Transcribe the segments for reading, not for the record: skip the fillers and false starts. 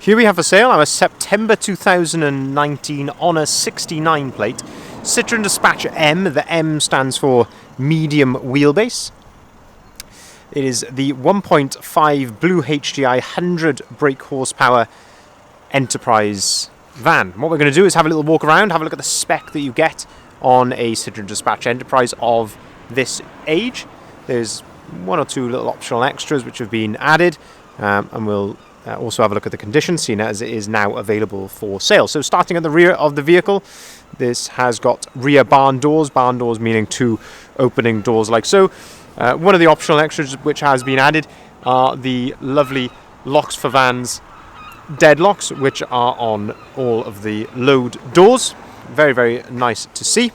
Here we have for sale our September 2019 Honor 69 plate Citroen Dispatch M. The M stands for medium wheelbase. It is the 1.5 Blue HDI 100 brake horsepower Enterprise van. And what we're going to do is have a little walk around, have a look at the spec that you get on a Citroen Dispatch Enterprise of this age. There's one or two little optional extras which have been added, and we'll also have a look at the condition, seeing as it is now available for sale. So starting at the rear of the vehicle, this has got rear barn doors meaning two opening doors like so. One of the optional extras which has been added are the lovely locks for vans deadlocks, which are on all of the load doors. Very, very nice to see.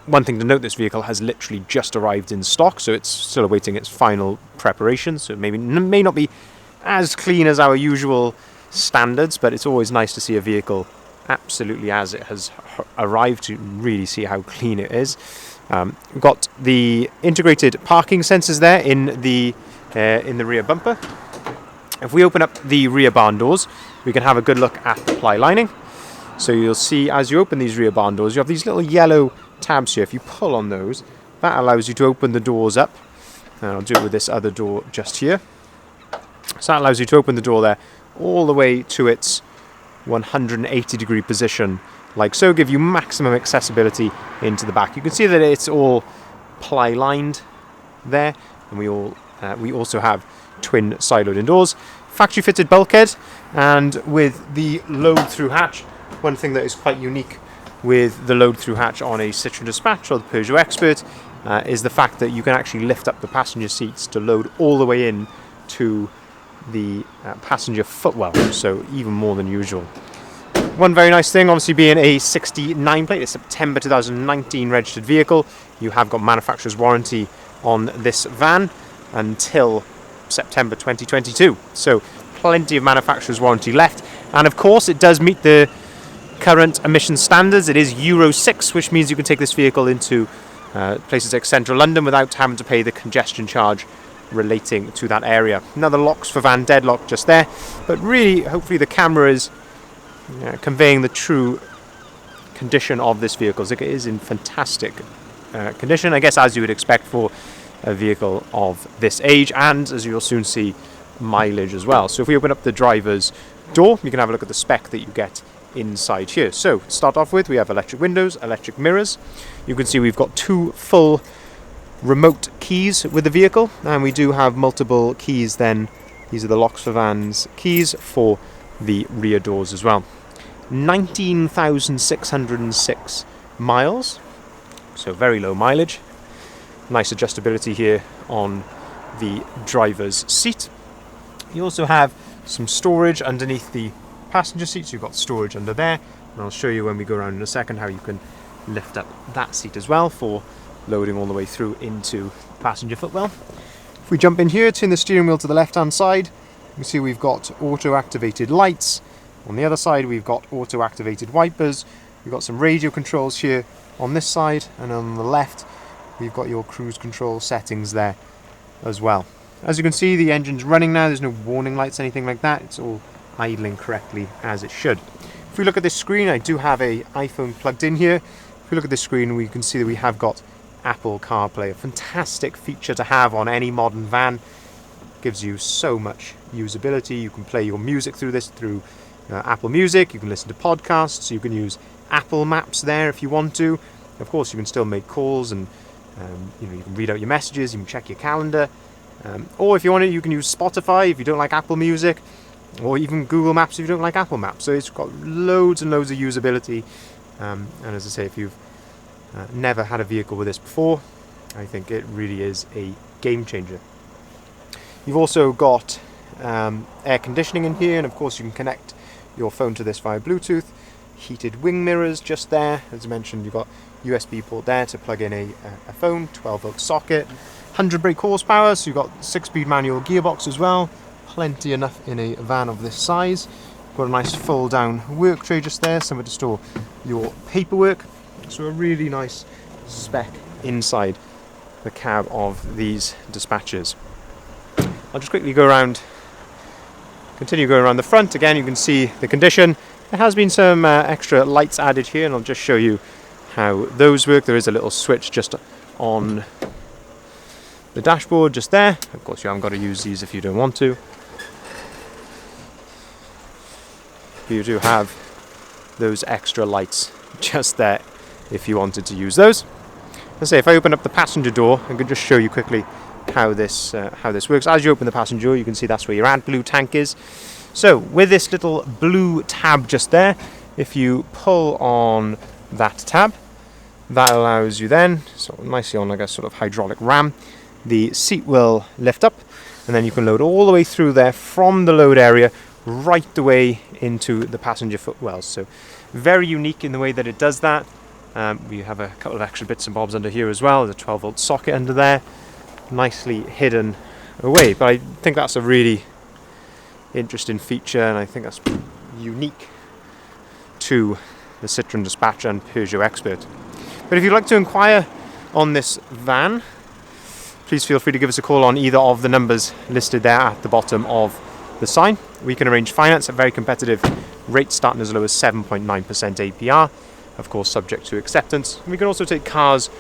One thing to note, this vehicle has literally just arrived in stock, so it's still awaiting its final preparation, so it may not be as clean as our usual standards, but it's always nice to see a vehicle absolutely as it has arrived to really see how clean it is. We've got the integrated parking sensors there in the rear bumper. If we open up the rear barn doors, we can have a good look at the ply lining. So you'll see as you open these rear barn doors, you have these little yellow tabs here. If you pull on those, that allows you to open the doors up. And I'll do it with this other door just here. So that allows you to open the door there all the way to its 180 degree position, like so, give you maximum accessibility into the back. You can see that it's all ply lined there, and we also have twin side loading doors, factory fitted bulkhead, and with the load through hatch. One thing that is quite unique with the load through hatch on a Citroen Dispatch or the Peugeot Expert is the fact that you can actually lift up the passenger seats to load all the way in to the passenger footwell, so even more than usual. One very nice thing, obviously being a 69 plate, a September 2019 registered vehicle, you have got manufacturer's warranty on this van until September 2022, so plenty of manufacturer's warranty left. And of course it does meet the current emission standards. It is Euro 6, which means you can take this vehicle into places like central London without having to pay the congestion charge relating to that area. Another locks for van deadlock just there, but really hopefully the camera is conveying the true condition of this vehicle. It is in fantastic condition, I guess, as you would expect for a vehicle of this age, and as you'll soon see, mileage as well. So if we open up the driver's door, you can have a look at the spec that you get inside here. So to start off with, we have electric windows, electric mirrors. You can see we've got two full remote keys with the vehicle, and we do have multiple keys then. These are the locks for vans keys for the rear doors as well. 19,606 miles, so very low mileage. Nice adjustability here on the driver's seat. You also have some storage underneath the passenger seat, so you've got storage under there, and I'll show you when we go around in a second how you can lift up that seat as well for loading all the way through into passenger footwell. If we jump in here, turn the steering wheel to the left hand side, you can see we've got auto activated lights. On the other side we've got auto activated wipers. We've got some radio controls here on this side, and on the left we've got your cruise control settings there as well. As you can see, the engine's running now. There's no warning lights, anything like that. It's all idling correctly as it should. If we look at this screen, I do have an iPhone plugged in here. If we look at this screen, we can see that we have got Apple CarPlay, a fantastic feature to have on any modern van. Gives you so much usability. You can play your music through this, through Apple Music. You can listen to podcasts. You can use Apple Maps there if you want to. Of course, you can still make calls, and you can read out your messages. You can check your calendar, or if you want to, you can use Spotify if you don't like Apple Music, or even Google Maps if you don't like Apple Maps. So it's got loads and loads of usability. And as I say, if you've never had a vehicle with this before, I think it really is a game changer. You've also got air conditioning in here, and of course you can connect your phone to this via Bluetooth. Heated wing mirrors just there. As I mentioned, you've got USB port there to plug in a phone, 12 volt socket, 100 brake horsepower, so you've got 6-speed manual gearbox as well. Plenty enough in a van of this size. Got a nice fold down work tray just there, somewhere to store your paperwork. So a really nice spec inside the cab of these Dispatches. I'll just quickly go around Continue going around the front. Again, you can see the condition. There has been some extra lights added here, and I'll just show you how those work. There is a little switch just on the dashboard, just there. Of course, you haven't got to use these if you don't want to. But you do have those extra lights just there if you wanted to use those. Let's say if I open up the passenger door, I can just show you quickly how this works. As you open the passenger door, you can see that's where your AdBlue tank is. So with this little blue tab just there, if you pull on that tab, that allows you then, so nicely on like a sort of hydraulic ram, the seat will lift up, and then you can load all the way through there from the load area right the way into the passenger footwells. So very unique in the way that it does that. We have a couple of extra bits and bobs under here as well. There's a 12-volt socket under there, nicely hidden away. But I think that's a really interesting feature, and I think that's unique to the Citroen Dispatch and Peugeot Expert. But if you'd like to inquire on this van, please feel free to give us a call on either of the numbers listed there at the bottom of the sign. We can arrange finance at very competitive rates starting as low as 7.9% APR, of course subject to acceptance. We can also take cars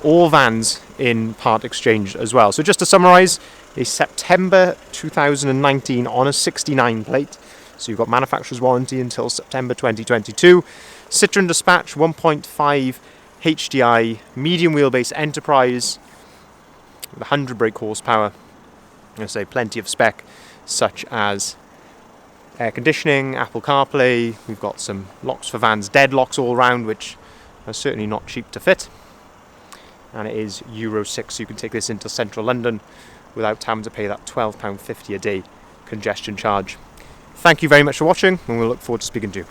or vans in part exchange as well. So just to summarise, a September 2019 on a 69 plate, so you've got manufacturer's warranty until September 2022. Citroen Dispatch 1.5 HDI medium wheelbase Enterprise with 100 brake horsepower. I say plenty of spec, such as air conditioning, Apple Carplay. We've got some locks for vans, deadlocks all round, which are certainly not cheap to fit. And it is Euro 6, so you can take this into central London without having to pay that £12.50 a day congestion charge. Thank you very much for watching, and we'll look forward to speaking to you.